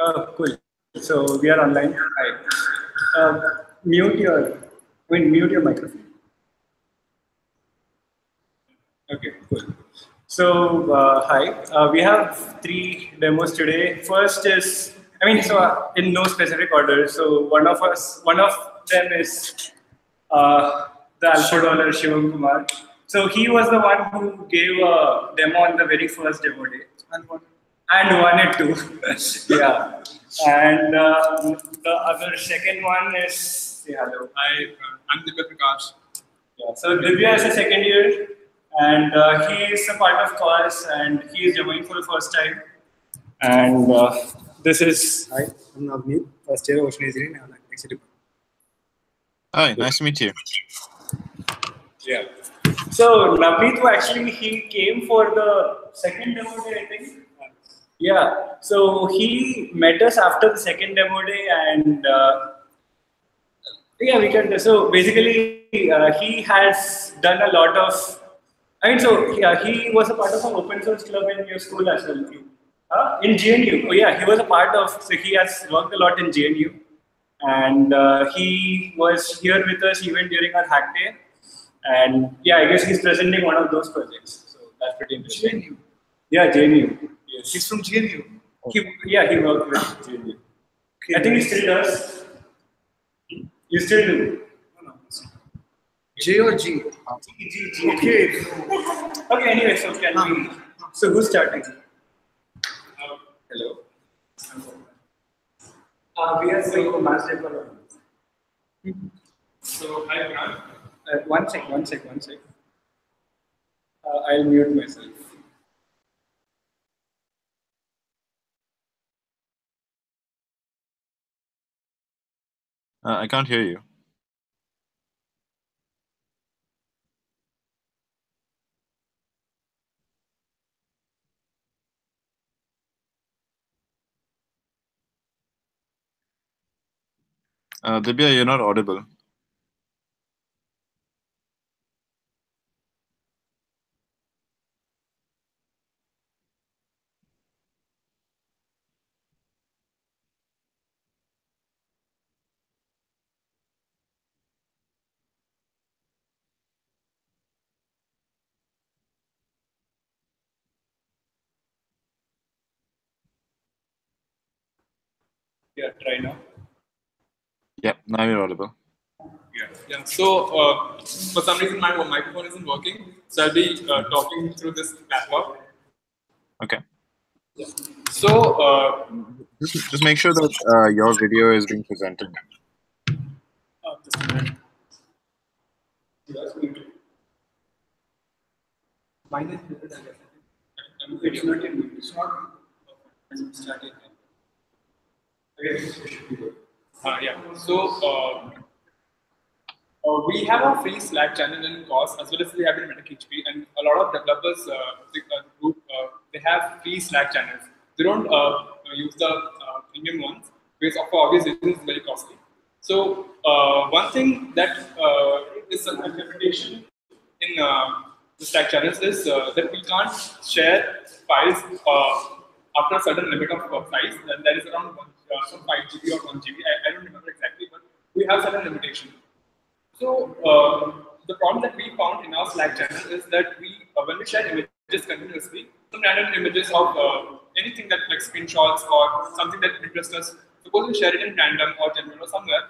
Oh, cool. So we are online. Hi. Mute your, mute your microphone. Okay, cool. So hi. We have 3 demos today. First is, in no specific order. So one of them is the Alpha Dollar Shivam Kumar. So he was the one who gave a demo on the very first demo day. And won it too. Yeah. And the other second one is, say hello. Hi, I'm Divya Prakash. Yeah. So Divya is a second year, and he is a part of course, and he is demoing for the first time. And this is. Hi, I'm Navneet, first year Ocean Engineering. I'm actually. Hi, nice to meet you. Yeah. So Navneet, actually, he came for the second demo day, I think. Yeah, so he met us after the second demo day, and yeah, we can. So basically, he has done a lot of. So yeah, he was a part of an open source club in your school as well. In GNU. Oh yeah, he was a part of. So he has worked a lot in GNU, and he was here with us even during our hack day. And yeah, I guess he's presenting one of those projects. So that's pretty interesting. GNU. Yeah, GNU. Yes. He's from GNU. He worked with GNU. Okay. I think he still does. You still do? No. J or G? G. Okay. Okay, anyway, so can we... So who's starting? Hello? We are going to master for... So, hi, Grant. One sec. I'll mute myself. I can't hear you. Dibya, you're not audible. Yeah, try now. Yep, now you're audible. Yeah. So, for some reason, my microphone isn't working. So, I'll be talking through this backlog. Okay. Yeah. So, Just make sure that your video is being presented. Just a minute. mine is better than that. It's not in mute. It's not. It's started. Okay, so it should be good. Yeah. So, we have a free Slack channel in course as well as we have in Metakgp, and a lot of developers group they have free Slack channels. They don't use the premium ones because for obvious reasons it's very costly. So one thing that is an implementation in the Slack channels is that we can't share files after a certain limit of size, and that is around 5 GB or 1 GB. I don't remember exactly, but we have certain limitation. So the problem that we found in our Slack channel is that when we share images continuously, some random images of anything that like screenshots or something that interests us, suppose we share it in random or general or somewhere,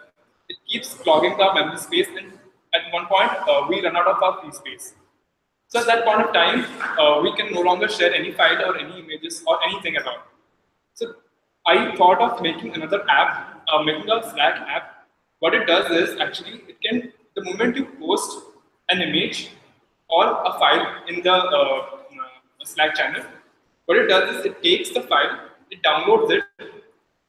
it keeps clogging the memory space, and at one point we run out of our free space. So at that point of time, we can no longer share any file or any images or anything at all. So I thought of making another app, making a Slack app. What it does is actually it can, the moment you post an image or a file in the Slack channel, what it does is it takes the file, it downloads it,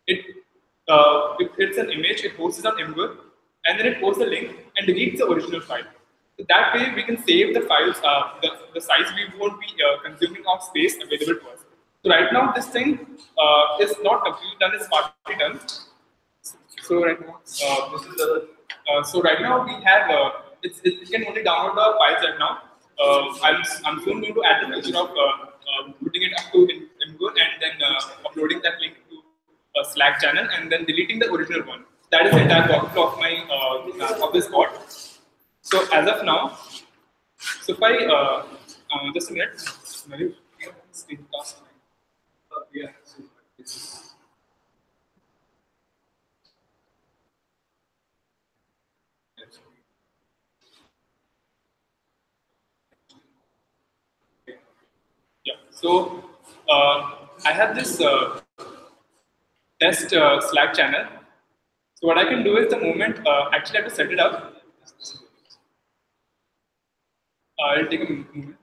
it's an image, it posts it on Imgur, and then it posts the link and deletes the original file. So that way we can save the files, the size we won't be consuming of space available to us. So right now this thing is not completely done, it's partly done. So right now, this is the. So right now we have it can only download the files right now. I'm soon going to add the feature of putting it up to Imgur and then uploading that link to Slack. Slack channel and then deleting the original one. That is the entire workflow of my of this bot. So as of now, so if I just a minute, maybe screencast. Yeah. Yeah. So I have this test Slack channel. So what I can do is the moment actually I have to set it up. I'll take a moment.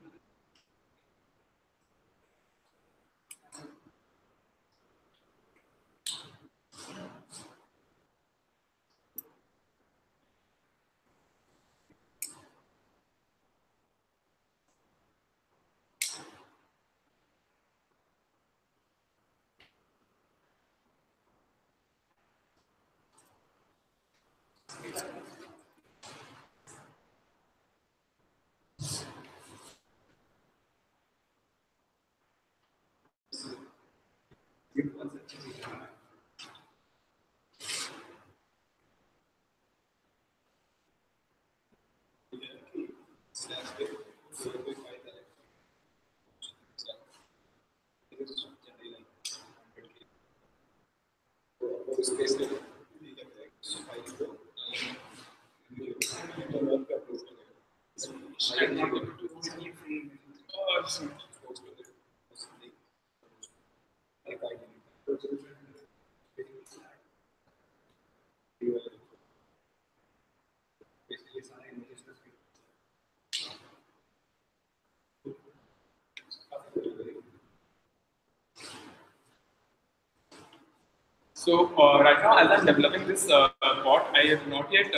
So right now, as I'm developing this bot, I have not yet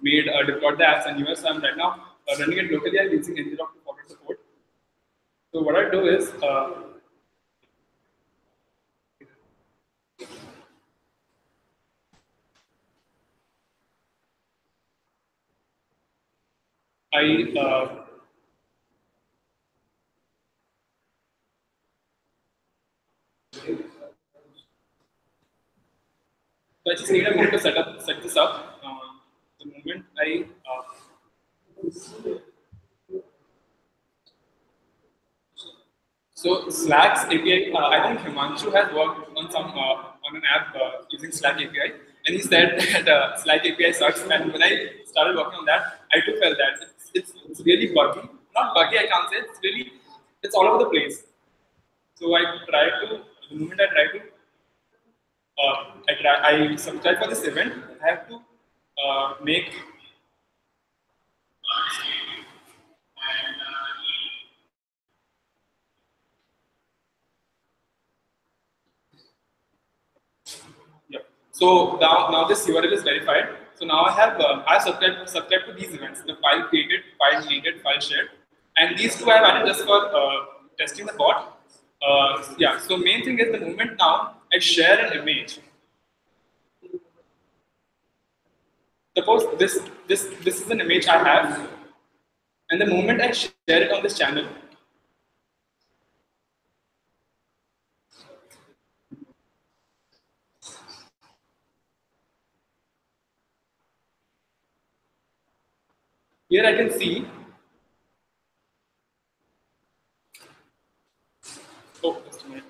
made deployed the apps anywhere. So I'm right now running it locally and using Nginx to forward support. So what I do is I so I just need a moment to set this up. The moment I so Slack's API, I think Himanshu has worked on some on an app using Slack API, and he said that Slack API sucks. And when I started working on that, I too felt that it's really buggy. Not buggy, I can't say. It's all over the place. So I try to the moment I try to I subscribe for this event. I have to make yeah. So now this URL is verified. So now I subscribed to these events. The file created, file deleted, file shared, and these two I have added just for testing the bot. Yeah. So main thing is the moment now I share an image. Suppose this is an image I have, and the moment I share it on this channel, here I can see. Oh, just a minute.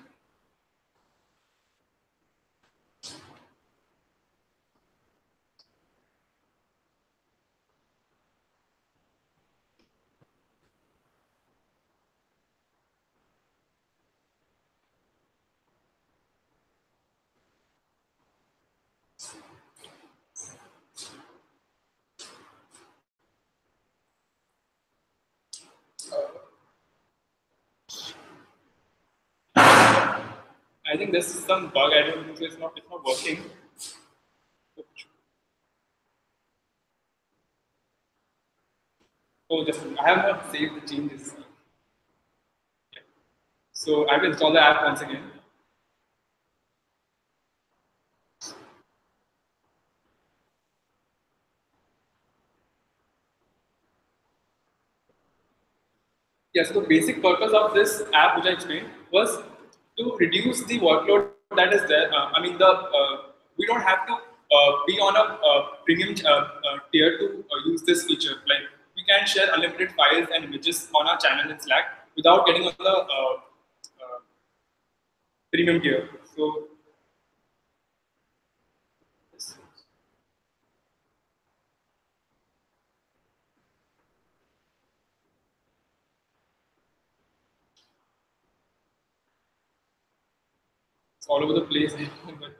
I think this is some bug. I don't think so. It's not working. Oh, just I have not saved the changes. Yeah. So I will install the app once again. Yeah, so the basic purpose of this app, which I explained, was to reduce the workload that is there. I mean, we don't have to be on a premium tier to use this feature. Like we can share unlimited files and images on our channel in Slack without getting on the premium tier. So it's all over the place. But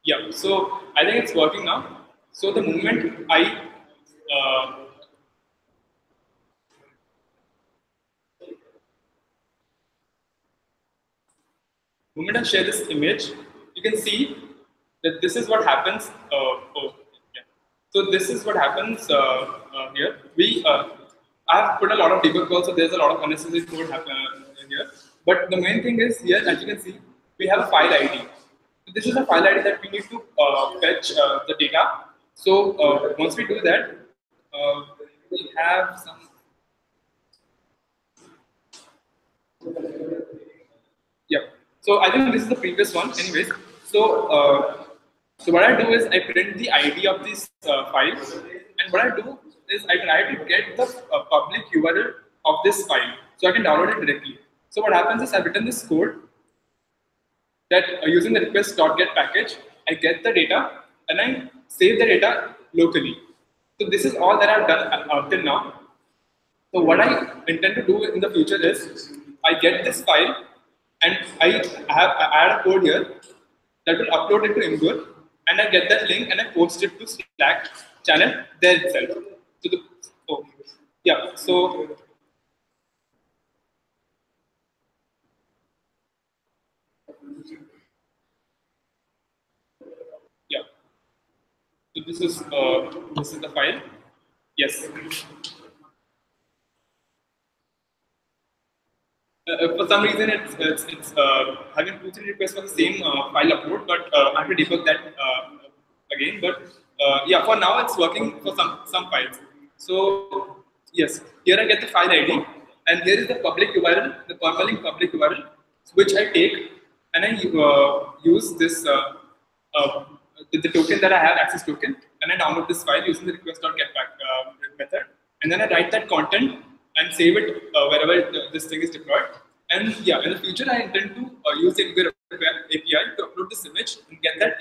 yeah, so I think it's working now. So the moment I share this image, you can see that this is what happens. Yeah. So this is what happens here. I've put a lot of debug calls, so there's a lot of unnecessary code here. But the main thing is here, as you can see, we have a file ID. So this is a file ID that we need to fetch the data. So once we do that, we have some. Yeah. So I think this is the previous one. Anyways, so what I do is I print the ID of this file, and what I do is I try to get the public URL of this file, so I can download it directly. So what happens is I've written this code that using the request.get package, I get the data and I save the data locally. So this is all that I've done until now. So what I intend to do in the future is I get this file and I add a code here that will upload it to Imgur, and I get that link and I post it to Slack channel there itself. So yeah, so yeah, so this is the file. Yes. For some reason, it's having 2-3 requests for the same file upload, but I have to debug that again. But yeah, for now it's working for some files. So yes, here I get the file ID, and here is the public URL, the permalink public URL, which I take and I use this the token that I have, access token, and I download this file using the request.getback method, and then I write that content and save it wherever this thing is deployed. And yeah, in the future, I intend to use the Imgur API to upload this image and get that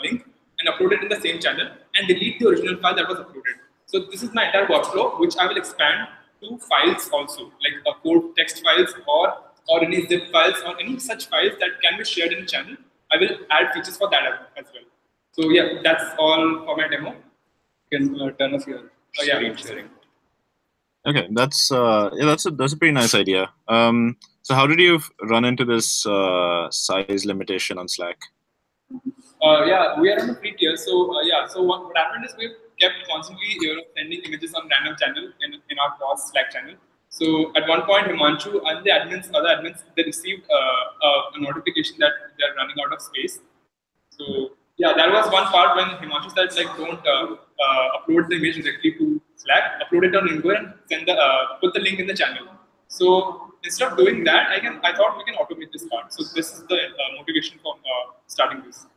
link and upload it in the same channel and delete the original file that was uploaded. So this is my entire workflow, which I will expand to files also, like code text files or any zip files or any such files that can be shared in the channel. I will add features for that as well. So yeah, that's all for my demo. You can turn off your screen sharing. Okay, that's a pretty nice idea. So how did you run into this size limitation on Slack? Yeah, we are on a free tier. So yeah, so what happened is we've kept constantly sending images on random channel in our cross Slack channel. So at one point, Himanshu and the other admins, they received a notification that they're running out of space. So yeah, that was one part when Himanshu said like don't upload the image directly to Slack, upload it on Imgur and send put the link in the channel. So instead of doing that, I thought we can automate this part. So this is the motivation for starting this.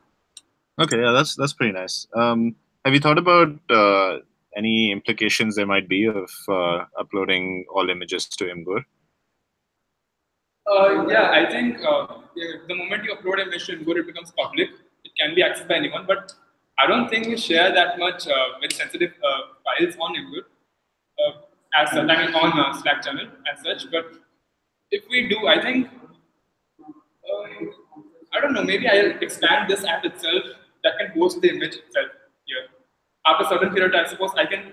Okay, yeah, that's pretty nice. Have you thought about any implications there might be of uploading all images to Imgur? Yeah, I think the moment you upload an image to Imgur, it becomes public. It can be accessed by anyone, but I don't think we share that much very sensitive files on Imgur as such. I mean, on Slack channel as such. But if we do, I think I don't know. Maybe I'll expand this app itself that can host the image itself here. After a certain period, I suppose I can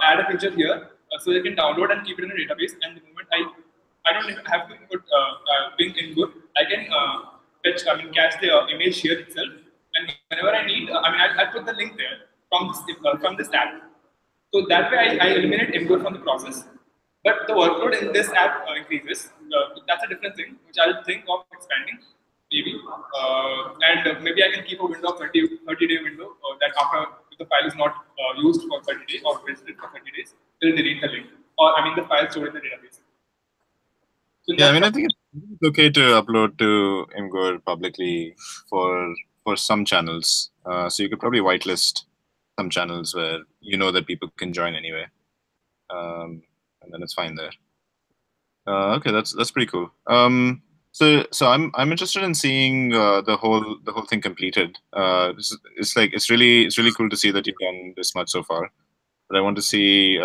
add a feature here, so you can download and keep it in a database. And the moment I don't have to put ping Imgur, I can catch the image here itself. And whenever I need, I'll put the link there from this app. So that way, I eliminate Imgur from the process. But the workload in this app increases. That's a different thing, which I'll think of expanding, maybe. And maybe I can keep a window of 30-day window that after if the file is not used for 30 days or visited for 30 days, we'll delete the link. or I mean the file stored in the database. So yeah, I mean, I think it's okay to upload to Imgur publicly for some channels. So you could probably whitelist some channels where you know that people can join anyway, and then it's fine there. Okay, that's pretty cool. So I'm interested in seeing the whole thing completed. It's really cool to see that you've done this much so far. But I want to see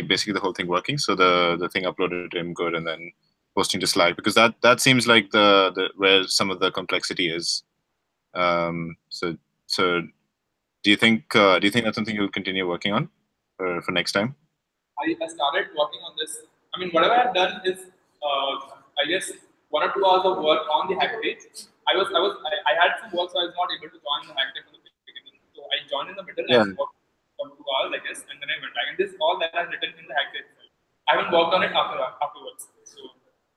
basically the whole thing working. So the thing uploaded to Imgur and then posting to Slack, because that seems like the where some of the complexity is. So do you think that's something you'll continue working on for next time? I started working on this. I mean, whatever I've done is, I guess, 1 or 2 hours of work on the hack page. I had some work, so I was not able to join the hack page from the beginning. So I joined in the middle and worked for 2 hours, I guess, and then I went back. And this is all that I've written in the hack page itself. I haven't worked on it afterwards. So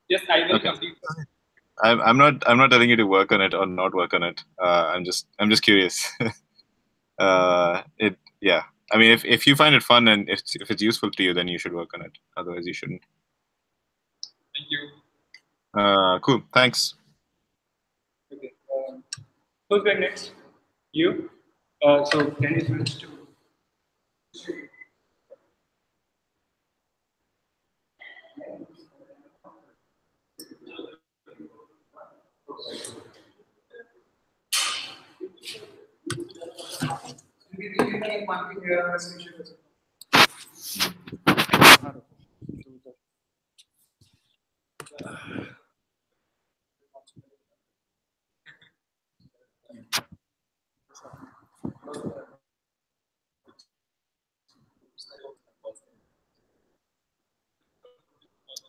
yes, I will complete. I'm not telling you to work on it or not work on it. I'm just curious. Yeah. I mean, if you find it fun and if it's useful to you, then you should work on it. Otherwise, you shouldn't. Thank you. Cool. Thanks. Okay. Who's going next? You. So can you switch to?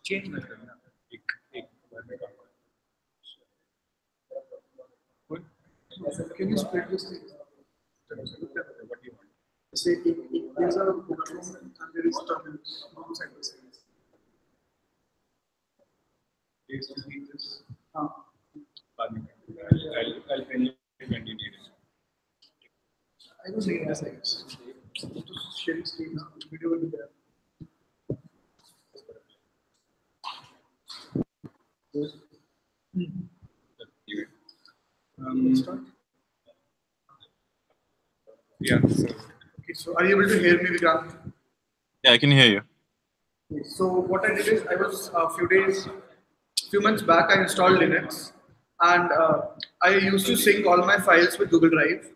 Change my Can you split this thing? What do you want? Say if there's a bookroom and there is terminals, both side by side. Do you still need this? Huh. I'll send you when you need it. I don't need this, I guess. Just sharing screen now. Video will be there. Start. Yeah. Okay, so are you able to hear me, Vikrant? Yeah, I can hear you. So what I did is I was few months back, I installed Linux, and I used to sync all my files with Google Drive.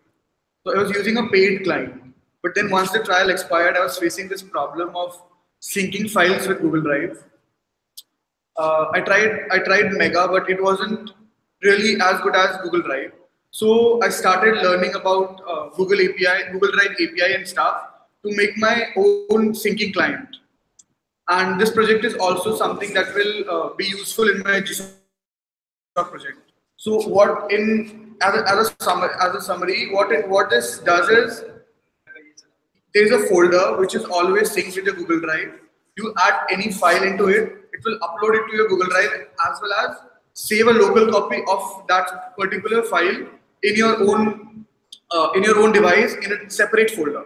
So I was using a paid client, but then once the trial expired, I was facing this problem of syncing files with Google Drive. I tried Mega, but it wasn't really as good as Google Drive. So I started learning about Google Drive API and stuff to make my own syncing client. And this project is also something that will be useful in my GSOC project. So what as a summary, what this does is there is a folder which is always synced with your Google Drive. You add any file into it, it will upload it to your Google Drive as well as save a local copy of that particular file in your own device in a separate folder.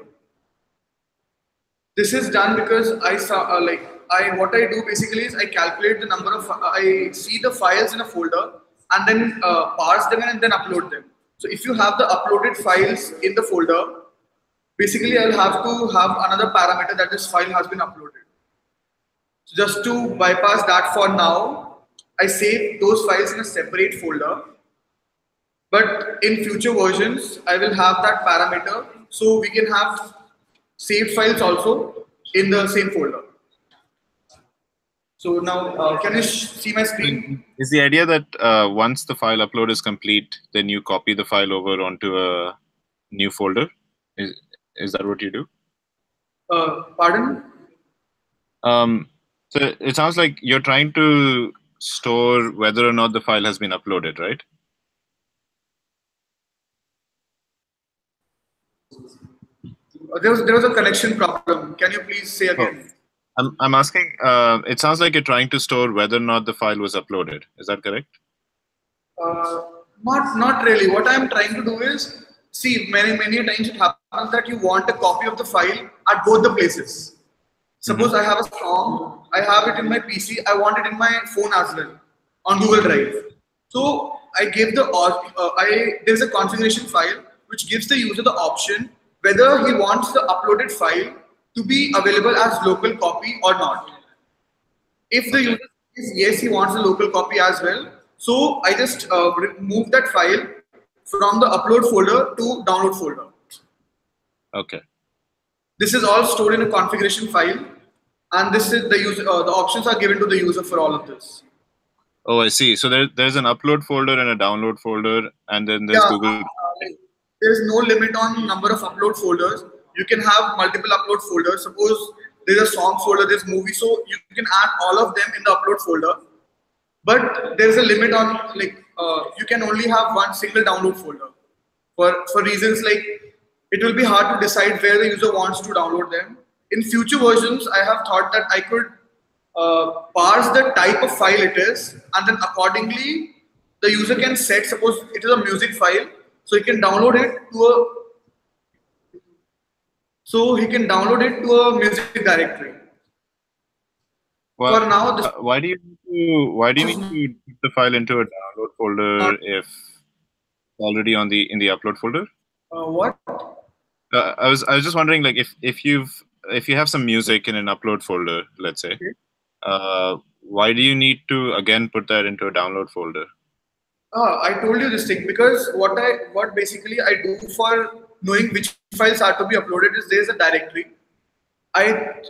This is done because what I do basically is I calculate the number of I see the files in a folder and then parse them and then upload them. So if you have the uploaded files in the folder, basically I'll have to have another parameter that this file has been uploaded. So just to bypass that for now, I save those files in a separate folder. But in future versions, I will have that parameter so we can have saved files also in the same folder. So now, can you see my screen? Is the idea that once the file upload is complete, then you copy the file over onto a new folder? Is that what you do? Pardon? So it sounds like you're trying to store whether or not the file has been uploaded, right? There was a connection problem. Can you please say again? I'm asking. It sounds like you're trying to store whether or not the file was uploaded. Is that correct? Not really. What I'm trying to do is, see, many times it happens that you want a copy of the file at both the places. Suppose I have a song, I have it in my PC, I want it in my phone as well on Google Drive. So I give there's a configuration file which gives the user the option whether he wants the uploaded file to be available as local copy or not. If the user says yes, he wants a local copy as well, so I just move that file from the upload folder to download folder. Okay. This is all stored in a configuration file, and this is the user. The options are given to the user for all of this. Oh, I see. So there's an upload folder and a download folder, and then there's Google. There's no limit on number of upload folders. You can have multiple upload folders. Suppose there's a song folder, there's movie, so you can add all of them in the upload folder. But there's a limit on you can only have one single download folder for reasons like it will be hard to decide where the user wants to download them. In future versions, I have thought that I could parse the type of file it is, and then accordingly the user can set, suppose it is a music file, so he can download it to a music directory. Well, for now, why do you need to put the file into a download folder if already in the upload folder? What? I was just wondering, like, if you have some music in an upload folder, let's say, why do you need to again put that into a download folder? I told you this thing because what basically I do for knowing which files are to be uploaded is there is a directory. I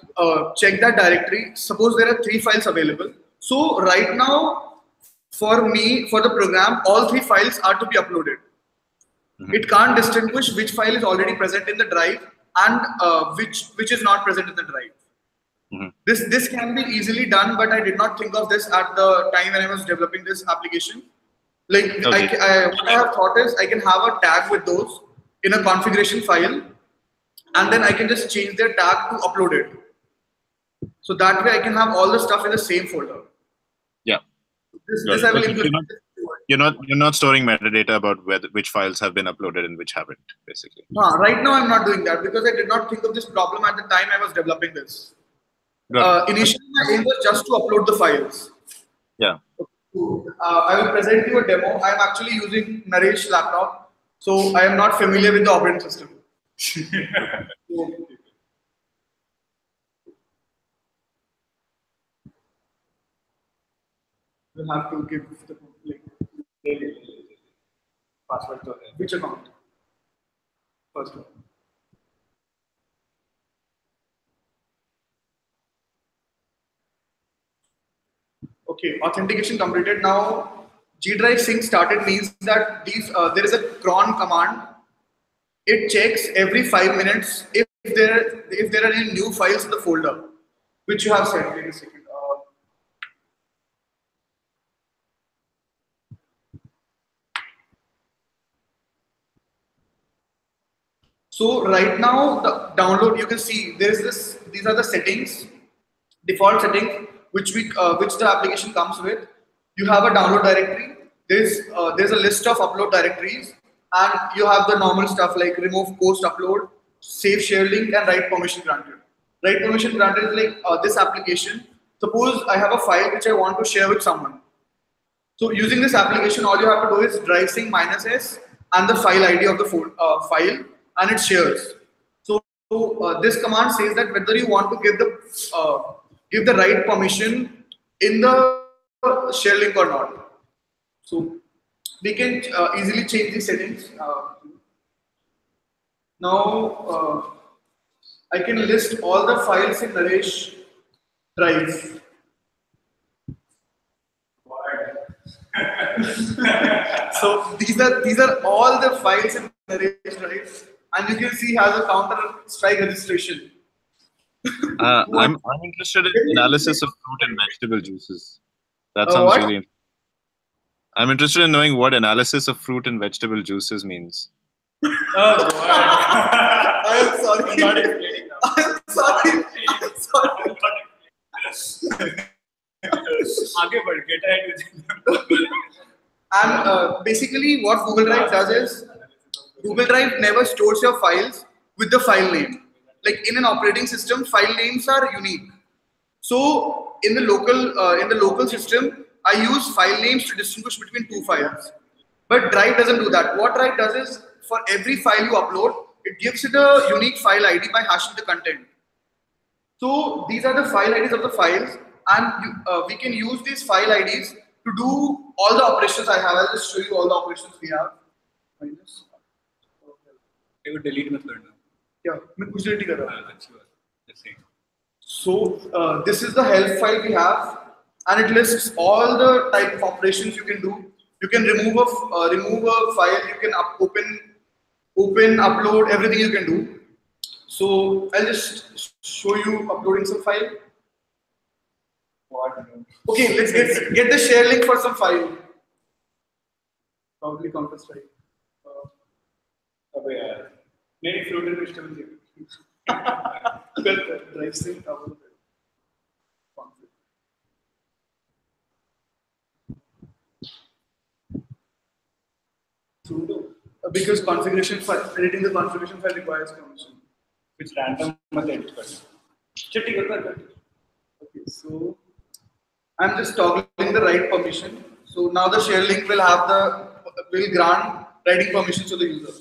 check that directory. Suppose there are 3 files available. So right now, for the program, all 3 files are to be uploaded. It can't distinguish which file is already present in the drive and which is not present in the drive. This can be easily done, but I did not think of this at the time when I was developing this application. Like what I have thought is I can have a tag with those in a configuration file, and then I can just change their tag to upload it. So that way I can have all the stuff in the same folder. Yeah. This I will implement. You're not storing metadata about which files have been uploaded and which haven't, basically. Right now I'm not doing that because I did not think of this problem at the time I was developing this. Initially my aim was just to upload the files. Yeah. I will present you a demo. I'm actually using Naresh laptop, so I am not familiar with the operating system. We'll have to give the password to which account? First one. Okay, authentication completed. Now G drive sync started means that there is a cron command. It checks every 5 minutes if there are any new files in the folder, which you have set. Wait a second. So right now the download, you can see there is this. These are the settings, default settings, which the application comes with. You have a download directory. There's a list of upload directories, and you have the normal stuff like remove post upload, save share link, and write permission granted. Write permission granted is like this application. Suppose I have a file which I want to share with someone. So using this application, all you have to do is drive sync -s and the file ID of the file, and it shares. So this command says that whether you want to give the right permission in the share link or not. So we can easily change the settings. Now I can list all the files in Naresh drive. So these are all the files in Naresh drive, and you can see has a counter strike registration. I'm interested in analysis of fruit and vegetable juices. That sounds really interesting. I'm interested in knowing what analysis of fruit and vegetable juices means. Oh God. I am sorry. I'm not explaining now. I'm sorry. And basically what Google Drive does is Google Drive never stores your files with the file name. like in an operating system, file names are unique. So in the local system, I use file names to distinguish between two files. But Drive doesn't do that. What Drive does is, for every file you upload, it gives it a unique file ID by hashing the content. So these are the file IDs of the files, and we can use these file IDs to do all the operations I have. I'll just show you all the operations we have. Minus. I would delete method now. Yeah, मैं कुछ delete कर रहा हूँ. That's yours. Just saying. So this is the help file we have, and it lists all the type of operations you can do. You can remove a file. You can open, upload, everything you can do. So I'll just show you uploading some file. What? Okay, let's get the share link for some file. Probably Compass, right? अबे यार, नहीं floater system है. Drive sync. Because configuration file, editing the configuration file requires permission. Which random मत edit करना. चल ठीक है कर. Okay, so I'm just toggling the write permission. So now the share link will grant writing permission to the user.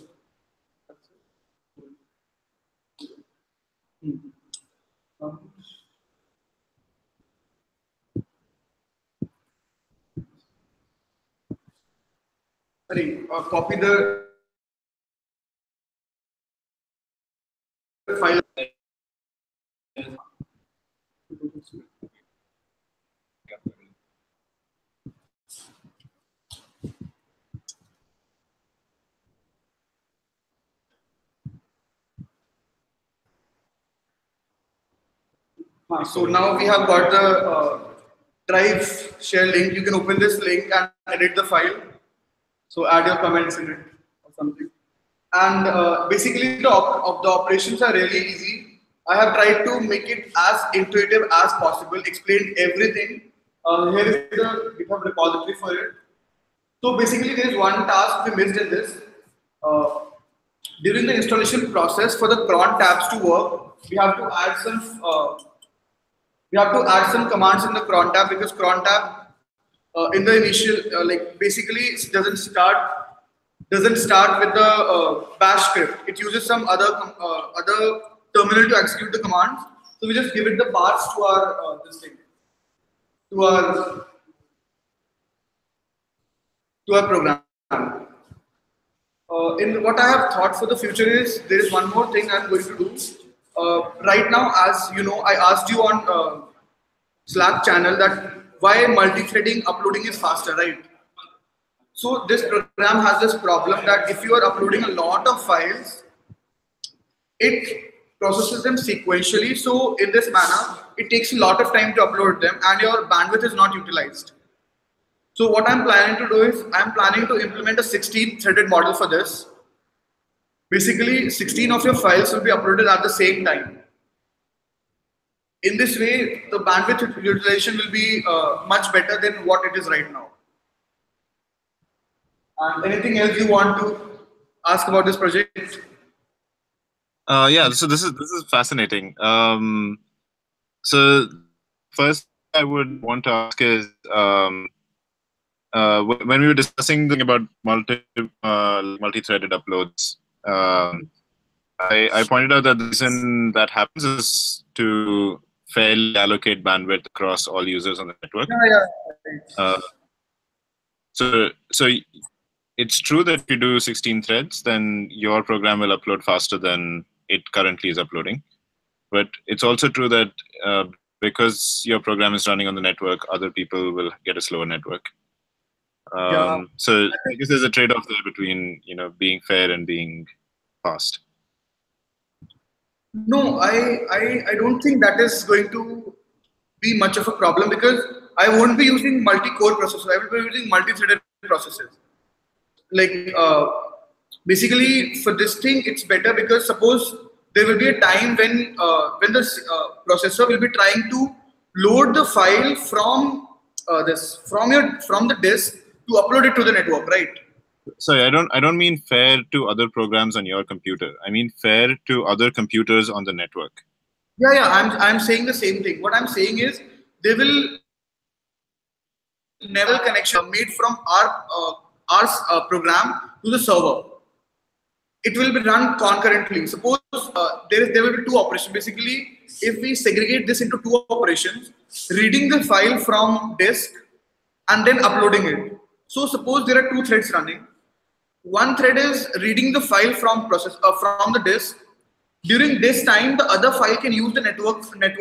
Copy the file. So now we have got the Drive share link. You can open this link and edit the file. So add your comments in it or something. And basically the operations are really easy. I have tried to make it as intuitive as possible, explained everything. Here is the GitHub repository for it. So basically there is one task we missed in this. During the installation process, for the cron tabs to work, we have to add some commands in the cron tab, because cron tab in the initial basically it doesn't start with the bash script. It uses some other terminal to execute the commands. So we just give it the paths to our to our program. In what I have thought for the future is, there is one more thing I'm going to do. Right now, as you know, I asked you on Slack channel that why multi-threading uploading is faster, right? So this program has this problem that if you are uploading a lot of files, it processes them sequentially. So in this manner, it takes a lot of time to upload them and your bandwidth is not utilized. So what I'm planning to do is, I'm planning to implement a 16-threaded model for this. Basically, 16 of your files will be uploaded at the same time. In this way, the bandwidth utilization will be much better than what it is right now. And anything else you want to ask about this project? Yeah, so this is fascinating. So first I would want to ask is, when we were discussing the thing about multi-threaded uploads, I pointed out that the reason that happens is to fairly allocate bandwidth across all users on the network. So it's true that if you do 16 threads, then your program will upload faster than it currently is uploading. But it's also true that because your program is running on the network, other people will get a slower network. So I guess there's a trade-off there between being fair and being fast. No, I don't think that is going to be much of a problem, because I won't be using multi-core processors. I will be using multi-threaded processors. Basically for this thing, it's better because suppose there will be a time when the processor will be trying to load the file from the disk to upload it to the network, right? Sorry, I don't mean fair to other programs on your computer. I mean fair to other computers on the network. Yeah, yeah, I'm saying the same thing. What I'm saying is they will never connection made from our program to the server. It will be run concurrently. Suppose there will be two operations. Basically, if we segregate this into two operations, reading the file from disk and then uploading it. So suppose there are two threads running. One thread is reading the file from from the disk. During this time, the other file can use the network and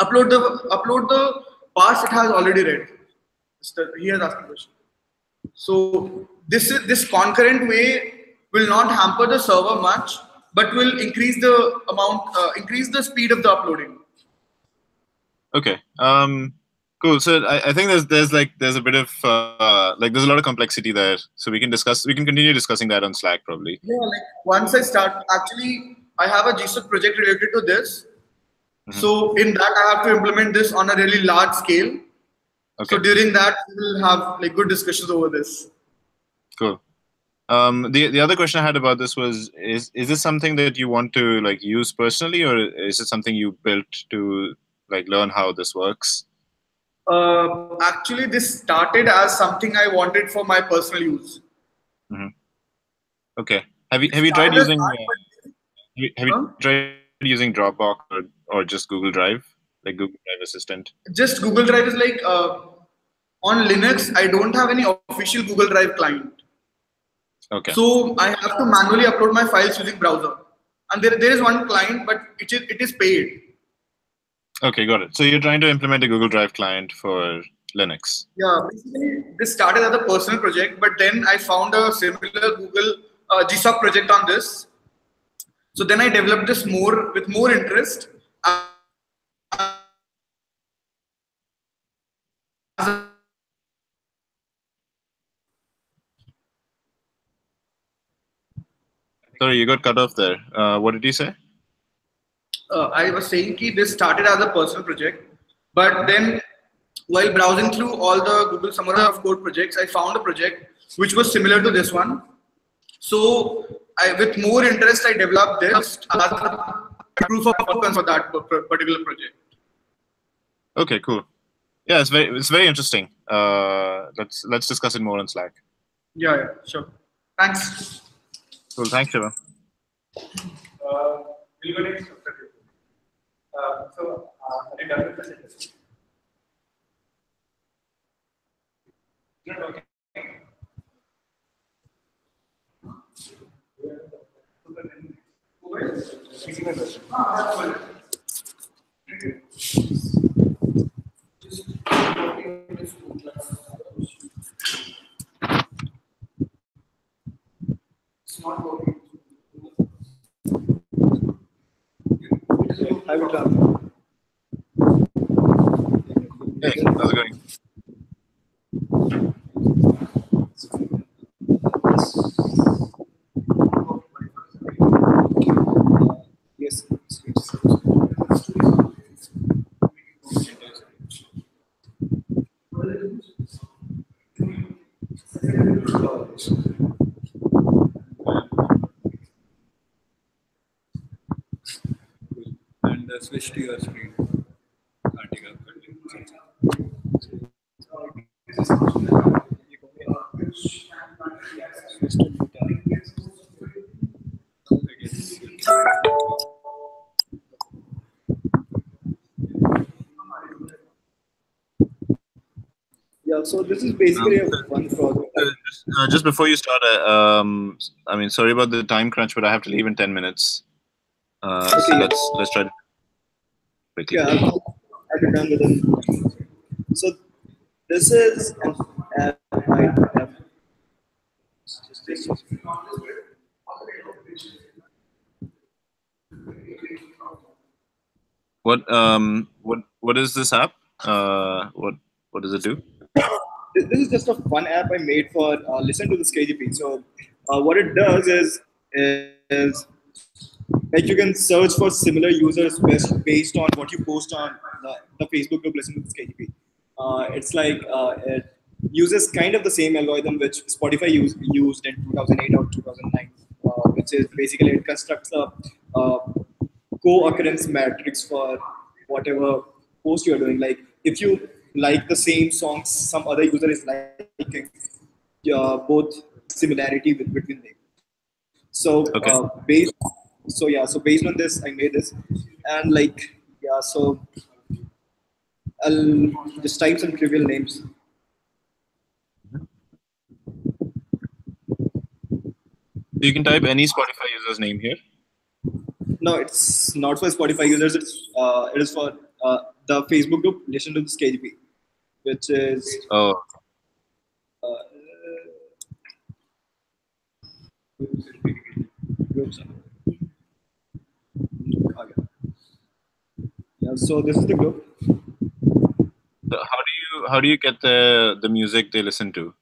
upload the parts it has already read. He has asked a question. So this concurrent way will not hamper the server much, but will increase the increase the speed of the uploading. Okay. Cool. So I think there's a bit of there's a lot of complexity there. So we can continue discussing that on Slack probably. Yeah, like once I start, actually, I have a GSOC project related to this. Mm-hmm. So in that, I have to implement this on a really large scale. Okay. So during that, we will have like good discussions over this. Cool. The other question I had about this was is this something that you want to like use personally, or is it something you built to like learn how this works? Actually, this started as something I wanted for my personal use. Mm-hmm. Okay. Have you tried using tried using Dropbox or just Google Drive, like Google Drive Assistant? Just Google Drive is like on Linux. I don't have any official Google Drive client. Okay. So I have to manually upload my files using browser, and there is one client, but it is paid. Okay, got it. So you're trying to implement a Google Drive client for Linux. Yeah, basically this started as a personal project, but then I found a similar Google GSOC project on this. So then I developed this with more interest. Sorry, you got cut off there. What did you say? I was saying that this started as a personal project, but then while browsing through all the Google Summary of Code projects, I found a project which was similar to this one. So with more interest, I developed this as a proof of concept for that particular project. Okay, cool. Yeah, it's very interesting. Let's discuss it more on Slack. Yeah, sure. Thanks. Cool. Thanks, Shiva. We'll go next. So, are you done with the sentence? Not okay. I will try. Hey, how's it going? Yes. And switch to your screen. Yeah, so this is basically a one project. Just before you start, I mean, sorry about the time crunch, but I have to leave in 10 minutes. Okay, so let's try to quickly. Yeah, I'll be done with it. So this is an app I have. What is this app? What does it do? This is just a fun app I made for listen to this KGP. So what it does is like you can search for similar users based on what you post on the Facebook group listen to this KGP. It's like uses kind of the same algorithm which Spotify used in 2008 or 2009, which is basically it constructs a co-occurrence matrix for whatever post you're doing. Like if you like the same songs some other user is liking, both similarity between them. So Okay. based on this, I made this, and like yeah, so I'll just type some trivial names. You can type any Spotify user's name here. No, it's not for Spotify users. It is for the Facebook group Listen to this KGP, which is Oh, groups. Yeah, so this is the group. so how do you get the music they listen to?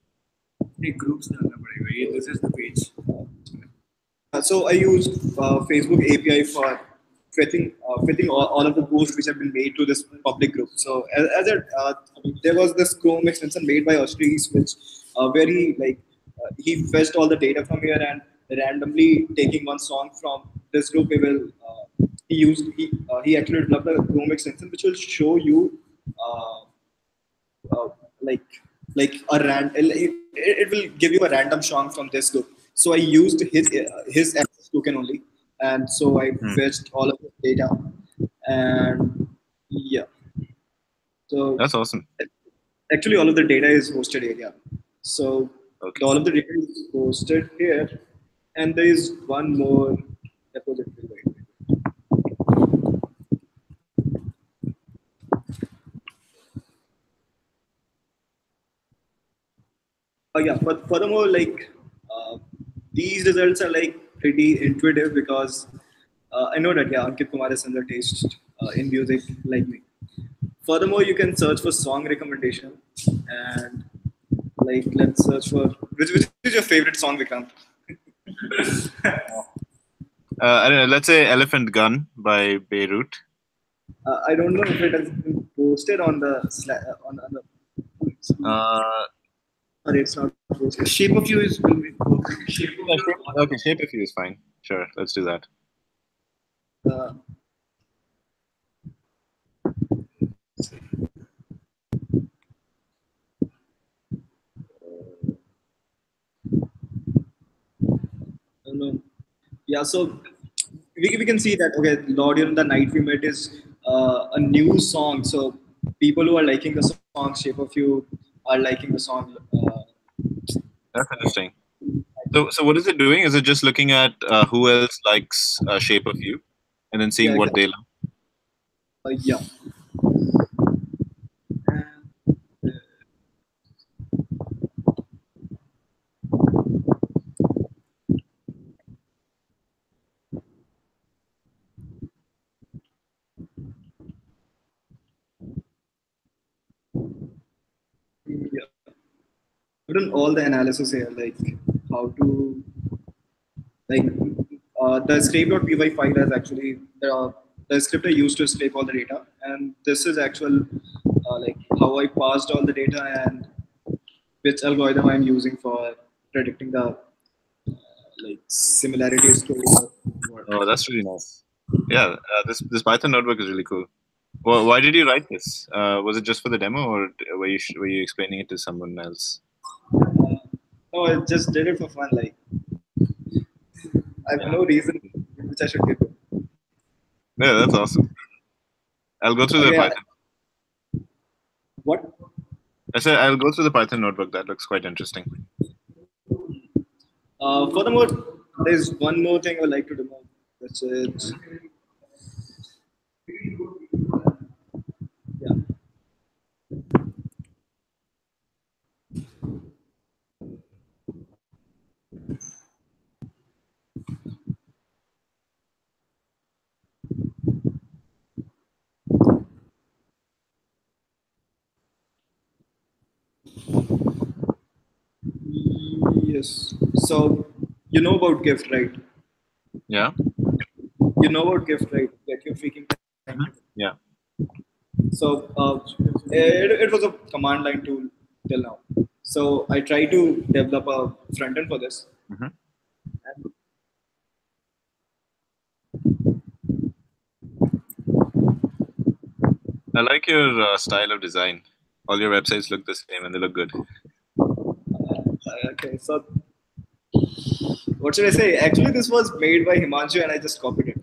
Groups डालना पड़ेगा ये. This is the page. So I used Facebook API for fitting all of the posts which have been made to this public group. So there was this Chrome extension made by Ostrees, which where he fetched all the data from here and randomly taking one song from this group. He actually developed a Chrome extension which will show you uh, uh, like it will give you a random song from this group. So I used his access token only, and so I fetched all of the data, and yeah. So That's awesome. actually, all of the data is hosted here. Yeah. So Okay. all of the data is hosted here, and there is one more repository. Wait. Yeah, but furthermore, these results are like pretty intuitive because I know that yeah, Ankit Kumar has similar taste in music like me. Furthermore, you can search for song recommendation and like let's search for which is your favorite song, Vikrant? I don't know. Let's say "Elephant Gun" by Beirut. I don't know if it has been posted on the on the. Sorry, it's not posted. Shape of You is will be Shape of Yeah, your okay, Shape of You is fine. Sure, let's do that. Uh, I don't know. Yeah, so we can see that okay, Lord in the Night We Met is a new song. So people who are liking the song Shape of You are liking the song. That's interesting. So what is it doing? Is it just looking at who else likes "Shape of You" and then seeing Yeah, what they love? yeah. Yeah. I've done all the analysis here, like how to like the scrape.py file has actually the script I used to scrape all the data, and this is actual like how I passed all the data and which algorithm I'm using for predicting the like similarities to what. Oh, that's really nice. Yeah, this Python notebook is really cool. Well, why did you write this? Was it just for the demo, or were you explaining it to someone else? No, I just did it for fun. Like I have no reason which I should give it. Yeah, that's awesome. I'll go through the Okay, Python. what? I said I'll go through the Python notebook. That looks quite interesting. Furthermore, there's one more thing I would like to demo, which is yeah. Yes. So you know about gift, right? Yeah. You know about gift, right? Get your freaking time. Yeah. So it was a command line tool till now. So I try to develop a front end for this. Mhm. And I like your style of design. All your websites look the same and they look good. okay, so what should I say? Actually, this was made by Himanshu, and I just copied it.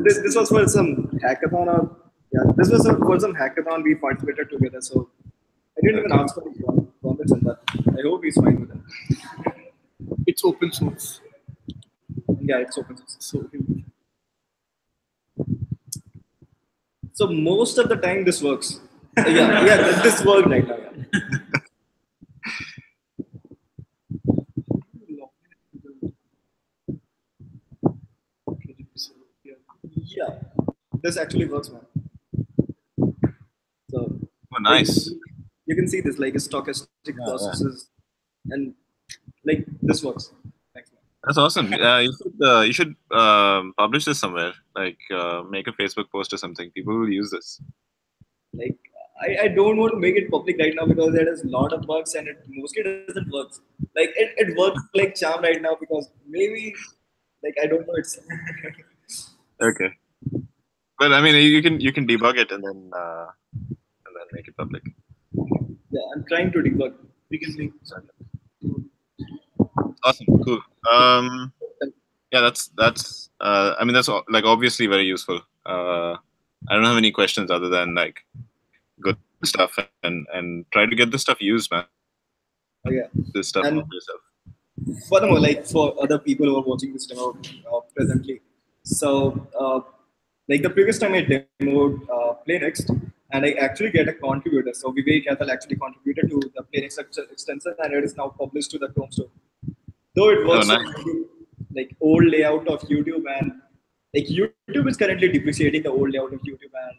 This was for some hackathon, or yeah, this was for some hackathon we participated together. So I didn't even ask for his comments on that. I hope he's fine with it. It's open source. Yeah, it's open source. So So most of the time this works. Yeah, this worked right now. Yeah. Yeah, this actually works, man. So Oh, nice. you can see this like stochastic Yeah. processes, and like this works. Thanks, man. That's awesome. You should publish this somewhere. Like make a Facebook post or something. People will use this. Like I don't want to make it public right now because there is a lot of bugs and it mostly doesn't work. Like it works like charm right now because maybe like I don't know it's Okay. But I mean, you can debug it and then make it public. yeah, I'm trying to debug. we can link. Awesome. Cool. Yeah, that's. I mean, that's like obviously very useful. I don't have any questions other than like good stuff and try to get this stuff used, man. Yeah. This stuff And for yourself. furthermore, like for other people who are watching this demo presently, so like the previous time I demoed Play Next, and I actually get a contributor. So Vivek Athal actually contributed to the Play Next extension, and it is now published to the Chrome store. Though it works nice. on like old layout of YouTube, and like YouTube is currently depreciating the old layout of YouTube, and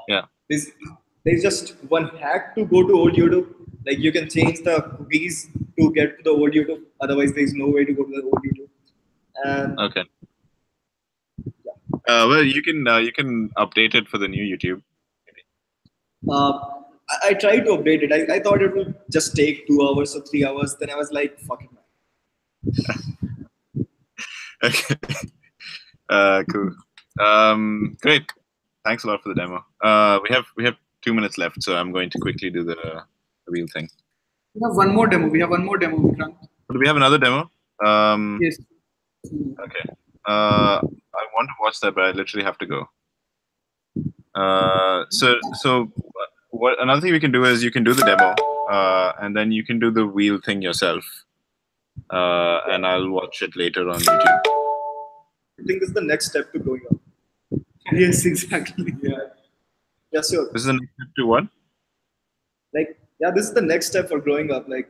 Yeah. there's just one hack to go to old YouTube. Like you can change the cookies to get to the old YouTube. Otherwise, there's no way to go to the old YouTube. And Okay. Well, you can update it for the new YouTube. I tried to update it. I thought it would just take 2 hours or 3 hours. Then I was like, fuck it, man. Okay. Cool. Great. Thanks a lot for the demo. We have 2 minutes left, so I'm going to quickly do the wheel thing. We have one more demo. Vikrant. Do we have another demo? Yes. Okay. I want to watch that, but I literally have to go. So what another thing we can do is you can do the demo, and then you can do the wheel thing yourself, and I'll watch it later on YouTube. I think this is the next step to going up. Yes, exactly. Yeah, sure. This is the next step to what? Like, yeah, this is the next step for growing up. Like,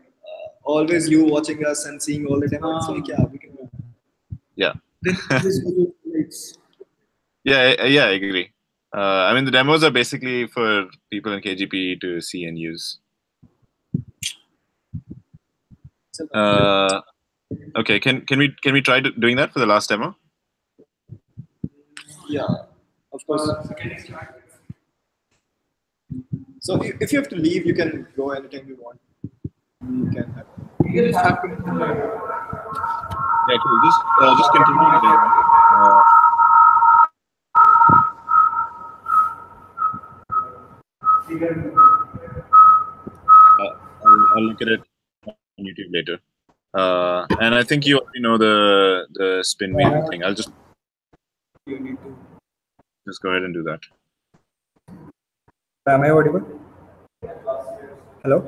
always you watching us and seeing all the demos. Like, yeah, we can do that. Yeah. This Yeah, I agree. I mean, the demos are basically for people in KGP to see and use. Okay, can we try doing that for the last demo? Yeah, of course. So if you have to leave, you can go anytime you want. You can have. Yeah, cool. Just continue the demo. I'll look at it on YouTube later. And I think you already know the spin wheel thing. I'll just go ahead and do that. Am I audible? Hello?